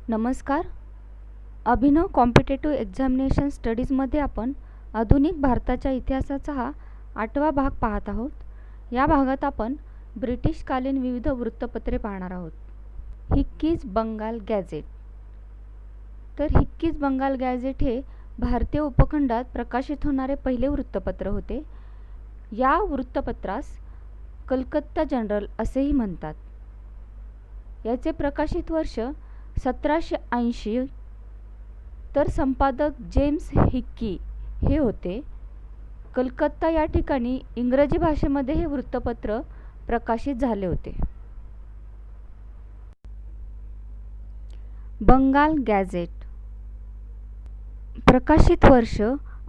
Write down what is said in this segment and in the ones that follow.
नमस्कार. अभिनव competitive examination स्टडीजमध्ये आपण आधुनिक भारताच्या इतिहासाचा हा 8वा भाग पाहत आहोत. या भागात आपण ब्रिटिशकालीन विविध वृत्तपत्रे पाहणार आहोत. Hicky's Bengal Gazette. तर हिक्कीज बंगाल गॅझेट हे भारतीय उपखंडात प्रकाशित होणारे पहिले वृत्तपत्र होते. या वृत्तपत्रास कलकत्ता जनरल असेही म्हणतात. याचे प्रकाशित वर्ष 1780 तर संपादक जेम्स हिक्की हे होते. कलकत्ता या ठिकाणी इंग्रजी भाषेमध्ये हे वृत्तपत्र प्रकाशित झाले होते. बंगाल गॅझेट. प्रकाशित वर्ष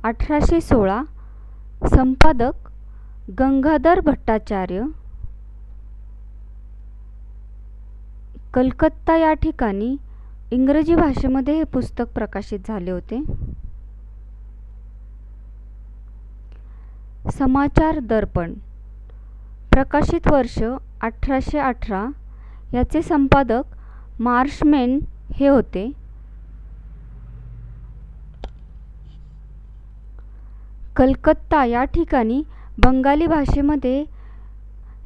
1816. संपादक गंगाधर भट्टाचार्य. कलकत्ता या ठिकाणी इंग्रजी भाषेमध्ये हे पुस्तक प्रकाशित झाले होते. समाचार दर्पण. प्रकाशित वर्ष 1818. याचे संपादक मार्शमॅन हे होते. कलकत्ता या ठिकाणी बंगाली भाषेमध्ये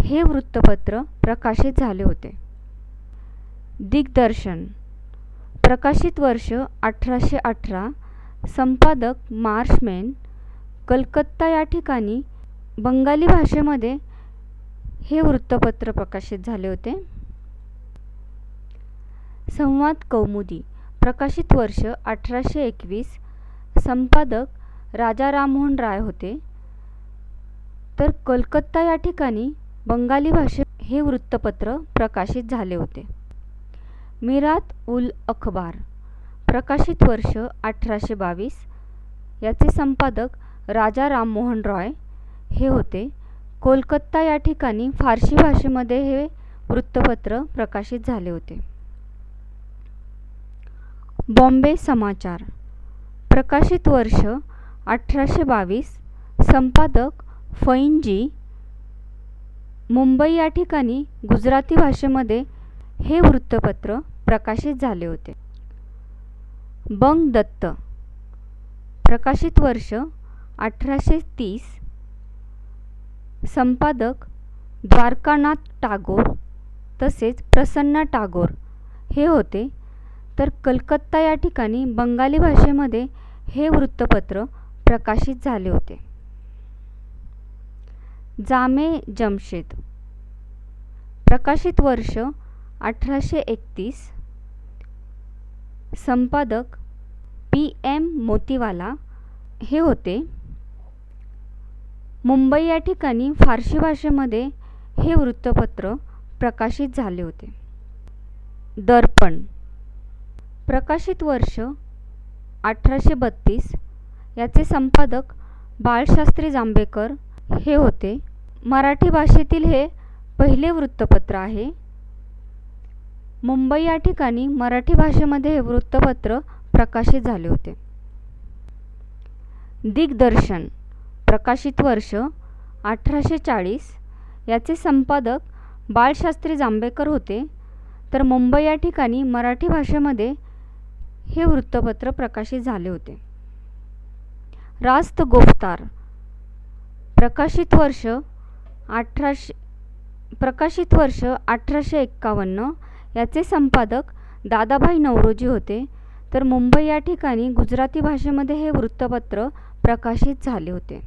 हे वृत्तपत्र प्रकाशित झाले होते. दिग्दर्शन. प्रकाशित वर्ष 1818. संपादक मार्शमॅन. कलकत्ता या ठिकाणी बंगाली भाषेमध्ये हे वृत्तपत्र प्रकाशित झाले होते. संवाद कौमुदी. प्रकाशित वर्ष 1821. संपादक राजा राममोहन राय होते. तर कलकत्ता या ठिकाणी बंगाली भाषेत हे वृत्तपत्र प्रकाशित झाले होते. मिरात उल अखबार. प्रकाशित वर्ष 1822. याचे संपादक राजा राममोहन रॉय हे होते. कोलकाता या ठिकाणी फारसी भाषेमध्ये हे वृत्तपत्र प्रकाशित झाले होते. बॉम्बे समाचार. प्रकाशित वर्ष 1822. संपादक फैनजी. मुंबई या ठिकाणी गुजराती भाषेमध्ये हे वृत्तपत्र प्रकाशित झाले होते. बंग दत्त. प्रकाशित वर्ष 1830. संपादक द्वारकानाथ टागोर तसेच प्रसन्ना टागोर हे होते. तर कलकत्ता या ठिकाणी बंगाली भाषेमध्ये हे वृत्तपत्र प्रकाशित झाले होते. जामे जमशेद. प्रकाशित वर्ष 1831. संपादक PM मोतीवाला हे होते. मुंबई या ठिकाणी फारसी भाषेमध्ये हे वृत्तपत्र प्रकाशित झाले होते. दर्पण. प्रकाशित वर्ष 1832. याचे संपादक बाळशास्त्री जांभेकर हे होते. मराठी भाषेतील हे पहिले वृत्तपत्र आहे. मुंबई या ठिकाणी मराठी भाषेमध्ये हे वृत्तपत्र प्रकाशित झाले होते. दिग्दर्शन. प्रकाशित वर्ष 1840. याचे संपादक बाळशास्त्री जांभेकर होते. तर मुंबई या ठिकाणी मराठी भाषेमध्ये हे वृत्तपत्र प्रकाशित झाले होते. रास्त गोफ्तार. प्रकाशित वर्ष 1851. याचे संपादक दादाभाई नौरोजी होते. तर मुंबई या ठिकाणी गुजराती भाषेमध्ये हे वृत्तपत्र प्रकाशित झाले होते.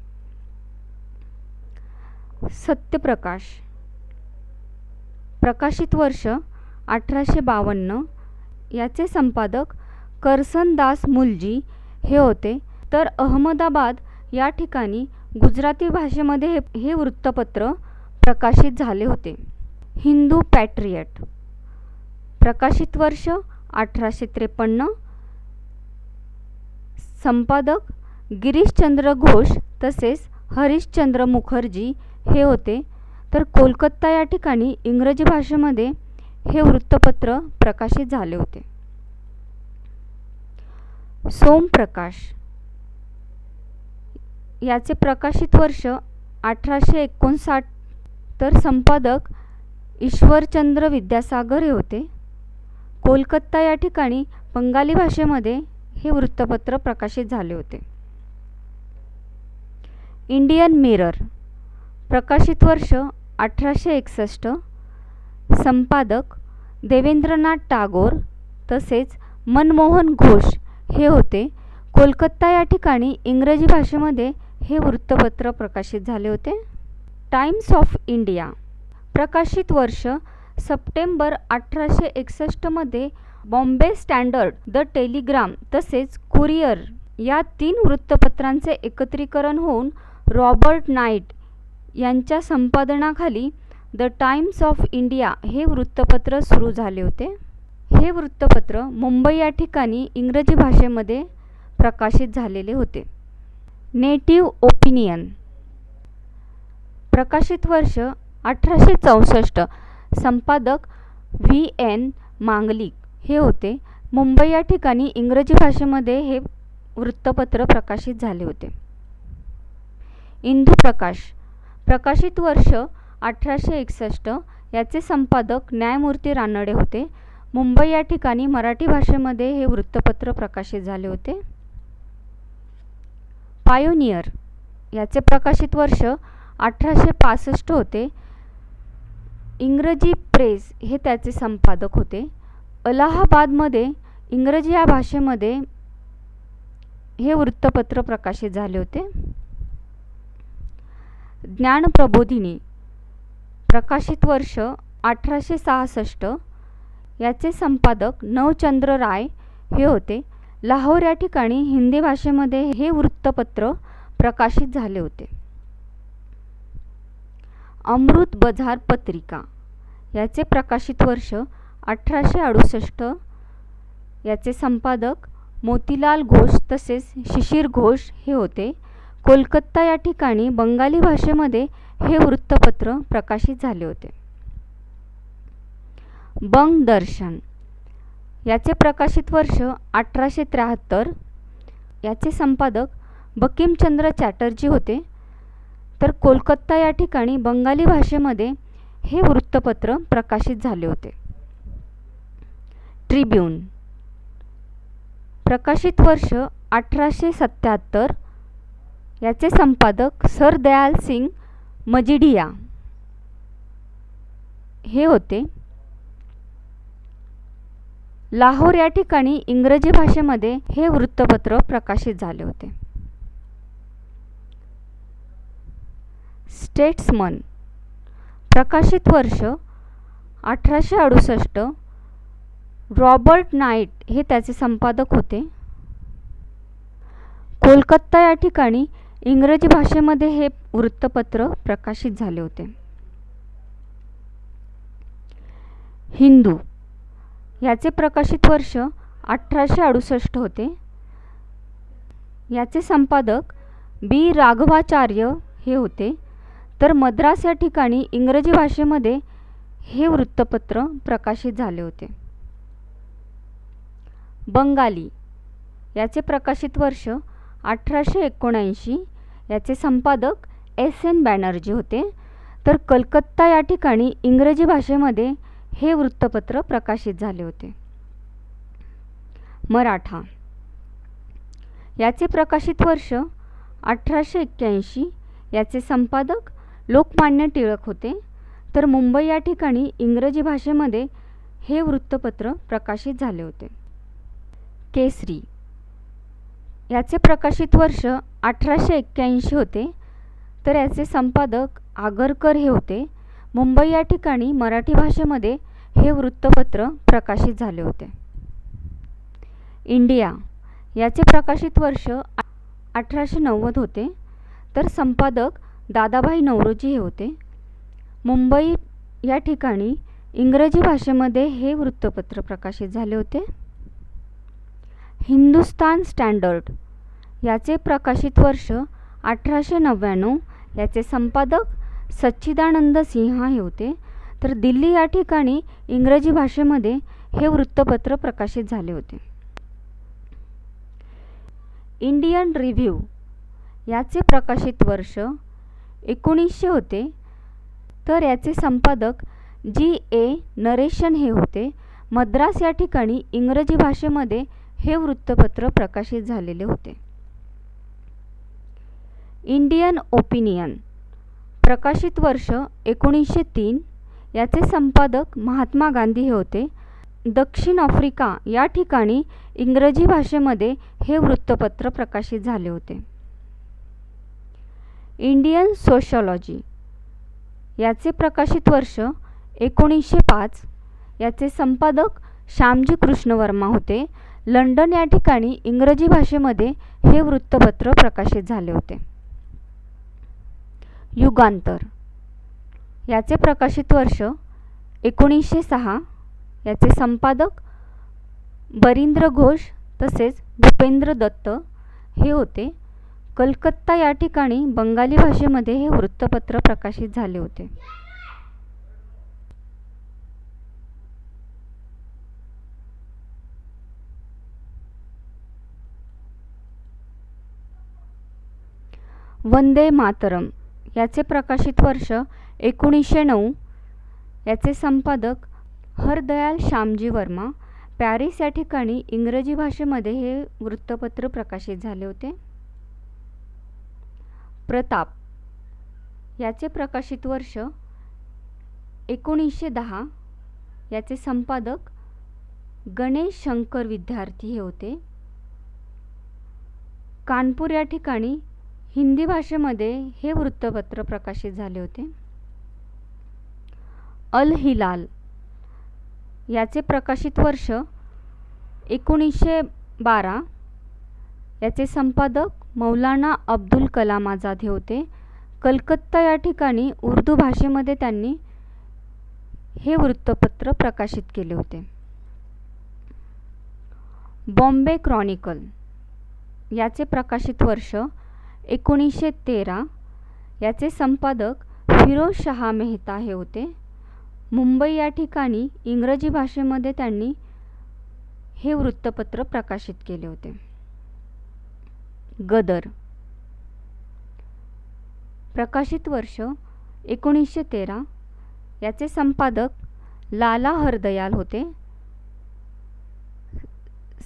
सत्यप्रकाश. प्रकाशित वर्ष 1852. याचे संपादक करसनदास मुलजी हे होते. तर अहमदाबाद या ठिकाणी गुजराती भाषेमध्ये हे वृत्तपत्र प्रकाशित झाले होते. हिंदू पॅट्रियट. प्रकाशित वर्ष 1853. संपादक गिरीशचंद्र घोष तसेच हरिश्चंद्र मुखर्जी हे होते. तर कोलकाता या ठिकाणी इंग्रजी भाषेमध्ये हे वृत्तपत्र प्रकाशित झाले होते. सोमप्रकाश. याचे प्रकाशित वर्ष 1859. तर संपादक ईश्वरचंद्र विद्यासागर हे होते. कोलकाता या ठिकाणी बंगाली भाषेमध्ये हे वृत्तपत्र प्रकाशित झाले होते. इंडियन मिरर, प्रकाशित वर्ष 1861, संपादक देवेंद्रनाथ टागोर तसेच मनमोहन घोष हे होते. कोलकाता या ठिकाणी इंग्रजी भाषेमध्ये हे वृत्तपत्र प्रकाशित झाले होते. टाइम्स ऑफ इंडिया, प्रकाशित वर्ष सप्टेंबर 1861 मध्ये बॉम्बे स्टँडर्ड, द टेलिग्राम तसेच कुरिअर या 3 वृत्तपत्रांचे एकत्रीकरण होऊन रॉबर्ट नाईट यांच्या संपादनाखाली द टाइम्स ऑफ इंडिया हे वृत्तपत्र सुरू झाले होते. हे वृत्तपत्र मुंबई या ठिकाणी इंग्रजी भाषेमध्ये प्रकाशित झालेले होते. नेटिव्ह ओपिनियन, प्रकाशित वर्ष 1864, संपादक V.N. मांगलिक हे होते. मुंबई या ठिकाणी इंग्रजी भाषेमध्ये हे वृत्तपत्र प्रकाशित झाले होते. इंदुप्रकाश, प्रकाशित वर्ष 1861, याचे संपादक न्यायमूर्ती रानडे होते. मुंबई या ठिकाणी मराठी भाषेमध्ये हे वृत्तपत्र प्रकाशित झाले होते. पायोनियर, याचे प्रकाशित वर्ष 1865 होते. इंग्रजी प्रेस हे त्याचे संपादक होते. अलाहाबादमध्ये इंग्रजी या भाषेमध्ये हे वृत्तपत्र प्रकाशित झाले होते. ज्ञानप्रबोधिनी, प्रकाशित वर्ष 1866, याचे संपादक नवचंद्र राय हे होते. लाहोर या ठिकाणी हिंदी भाषेमध्ये हे वृत्तपत्र प्रकाशित झाले होते. अमृत बझार पत्रिका, याचे प्रकाशित वर्ष 1868, याचे संपादक मोतीलाल घोष तसेच शिशिर घोष हे होते. कोलकाता या ठिकाणी बंगाली भाषेमध्ये हे वृत्तपत्र प्रकाशित झाले होते. बंग दर्शन, याचे प्रकाशित वर्ष 1873, याचे संपादक बंकिमचंद्र चॅटर्जी होते. तर कोलकाता या ठिकाणी बंगाली भाषेमध्ये हे वृत्तपत्र प्रकाशित झाले होते. ट्रिब्यून, प्रकाशित वर्ष 1877, याचे संपादक सरदयाल सिंग मजिडिया हे होते. लाहोर या ठिकाणी इंग्रजी भाषेमध्ये हे वृत्तपत्र प्रकाशित झाले होते. स्टेट्समन, प्रकाशित वर्ष 1868, रॉबर्ट नाईट हे त्याचे संपादक होते. कोलकाता या ठिकाणी इंग्रजी भाषेमध्ये हे वृत्तपत्र प्रकाशित झाले होते. हिंदू, याचे प्रकाशित वर्ष 1868 होते. याचे संपादक बी. राघवाचार्य हे होते. तर मद्रास या ठिकाणी इंग्रजी भाषेमध्ये हे वृत्तपत्र प्रकाशित झाले होते. बंगाली, याचे प्रकाशित वर्ष 1879, याचे संपादक S.N. बॅनर्जी होते. तर कलकत्ता या ठिकाणी इंग्रजी भाषेमध्ये हे वृत्तपत्र प्रकाशित झाले होते. मराठा, याचे प्रकाशित वर्ष 1881, याचे संपादक लोकमान्य टिळक होते. तर मुंबई या ठिकाणी इंग्रजी भाषेमध्ये हे वृत्तपत्र प्रकाशित झाले होते. केसरी, याचे प्रकाशित वर्ष 1881 होते. तर याचे संपादक आगरकर हे होते. मुंबई या ठिकाणी मराठी भाषेमध्ये हे वृत्तपत्र प्रकाशित झाले होते. इंडिया, याचे प्रकाशित वर्ष 1890 होते. तर संपादक दादाभाई नौरोजी हे होते. मुंबई या ठिकाणी इंग्रजी भाषेमध्ये हे वृत्तपत्र प्रकाशित झाले होते. हिंदुस्तान स्टँडर्ड, याचे प्रकाशित वर्ष 1899, याचे संपादक सच्चिदानंद सिन्हा हे होते. तर दिल्ली या ठिकाणी इंग्रजी भाषेमध्ये हे वृत्तपत्र प्रकाशित झाले होते. इंडियन रिव्ह्यू, याचे प्रकाशित वर्ष 1900 होते. तर याचे संपादक G.A. नरेशन हे होते. मद्रास या ठिकाणी इंग्रजी भाषेमध्ये हे वृत्तपत्र प्रकाशित झालेले होते. इंडियन ओपिनियन प्रकाशित वर्ष 1903. याचे संपादक महात्मा गांधी हे होते. दक्षिण आफ्रिका या ठिकाणी इंग्रजी भाषेमध्ये हे वृत्तपत्र प्रकाशित झाले होते. इंडियन सोशॉलॉजी याचे प्रकाशित वर्ष 1905. याचे संपादक श्यामजी कृष्ण वर्मा होते. लंडन या ठिकाणी इंग्रजी भाषेमध्ये हे वृत्तपत्र प्रकाशित झाले होते. युगांतर याचे प्रकाशित वर्ष 1906. याचे संपादक बरिंद्र घोष तसेच भूपेंद्र दत्त हे होते. कलकत्ता या ठिकाणी बंगाली भाषेमध्ये हे वृत्तपत्र प्रकाशित झाले होते. वंदे मातरम याचे प्रकाशित वर्ष 1909. याचे संपादक हरदयाल श्यामजी वर्मा. पॅरिस या ठिकाणी इंग्रजी भाषेमध्ये हे वृत्तपत्र प्रकाशित झाले होते. प्रताप याचे प्रकाशित वर्ष 1910. याचे संपादक गणेश शंकर विद्यार्थी हे होते. कानपूर या ठिकाणी हिंदी भाषेमध्ये हे वृत्तपत्र प्रकाशित झाले होते. अल हिलाल याचे प्रकाशित वर्ष 1912. याचे संपादक मौलाना अब्दुल कलाम आझाद हे होते. कलकत्ता या ठिकाणी उर्दू भाषेमध्ये त्यांनी हे वृत्तपत्र प्रकाशित केले होते. बॉम्बे क्रॉनिकल याचे प्रकाशित वर्ष 1913. याचे संपादक फिरोज शाह मेहता हे होते. मुंबई या ठिकाणी इंग्रजी भाषेमध्ये त्यांनी हे वृत्तपत्र प्रकाशित केले होते. गदर प्रकाशित वर्ष 1913. याचे संपादक लाला हरदयाल होते.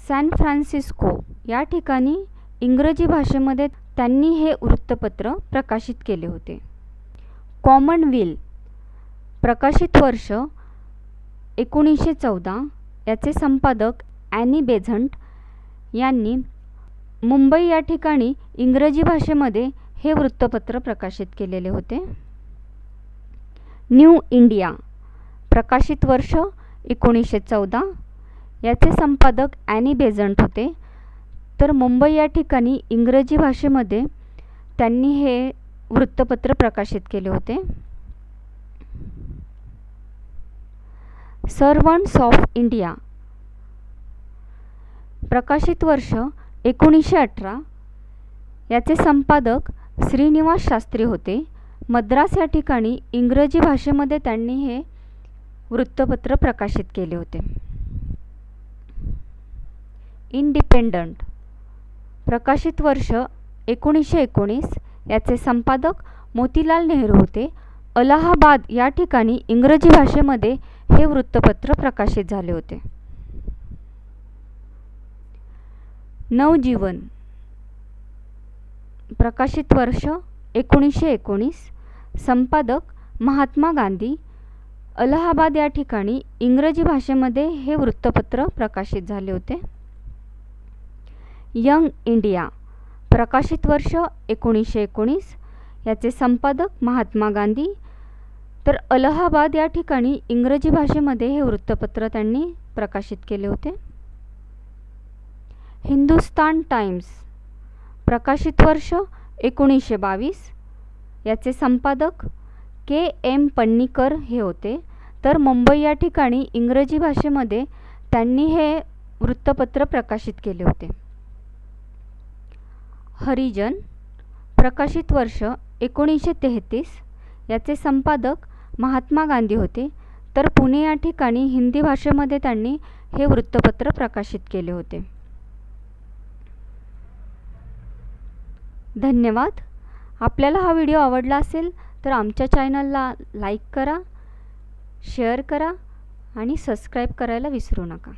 सॅन फ्रान्सिस्को या ठिकाणी इंग्रजी भाषेमध्ये त्यांनी हे वृत्तपत्र प्रकाशित केले होते. कॉमनवेल्थ प्रकाशित वर्ष 1914. याचे संपादक ॲनी बेझंट यांनी मुंबई या ठिकाणी इंग्रजी भाषेमध्ये हे वृत्तपत्र प्रकाशित केलेले होते. न्यू इंडिया प्रकाशित वर्ष 1914. याचे संपादक ॲनी बेझंट होते. तर मुंबई या ठिकाणी इंग्रजी भाषेमध्ये त्यांनी हे वृत्तपत्र प्रकाशित केले होते. सर्वंट्स ऑफ इंडिया प्रकाशित वर्ष 1918. याचे संपादक श्रीनिवास शास्त्री होते. मद्रास या ठिकाणी इंग्रजी भाषेमध्ये त्यांनी हे वृत्तपत्र प्रकाशित केले होते. इंडिपेंडंट प्रकाशित वर्ष 1919. याचे संपादक मोतीलाल नेहरू होते. अलाहाबाद या ठिकाणी इंग्रजी भाषेमध्ये हे वृत्तपत्र प्रकाशित झाले होते. नवजीवन प्रकाशित वर्ष 1919. संपादक महात्मा गांधी. अलाहाबाद या ठिकाणी इंग्रजी भाषेमध्ये हे वृत्तपत्र प्रकाशित झाले होते. यंग इंडिया प्रकाशित वर्ष 1919. याचे संपादक महात्मा गांधी. तर अलाहाबाद या ठिकाणी इंग्रजी भाषेमध्ये हे वृत्तपत्र त्यांनी प्रकाशित केले होते. हिंदुस्तान टाइम्स प्रकाशित वर्ष 1922. याचे संपादक के.एम. पन्नीकर हे होते. तर मुंबई या ठिकाणी इंग्रजी भाषेमध्ये त्यांनी हे वृत्तपत्र प्रकाशित केले होते. हरिजन प्रकाशित वर्ष 1933. याचे संपादक महात्मा गांधी होते. तर पुणे या ठिकाणी हिंदी भाषेमध्ये त्यांनी हे वृत्तपत्र प्रकाशित केले होते. धन्यवाद. आपल्याला हा व्हिडिओ आवडला असेल तर आमच्या चॅनलला लाईक करा, शेअर करा आणि सबस्क्राईब करायला विसरू नका.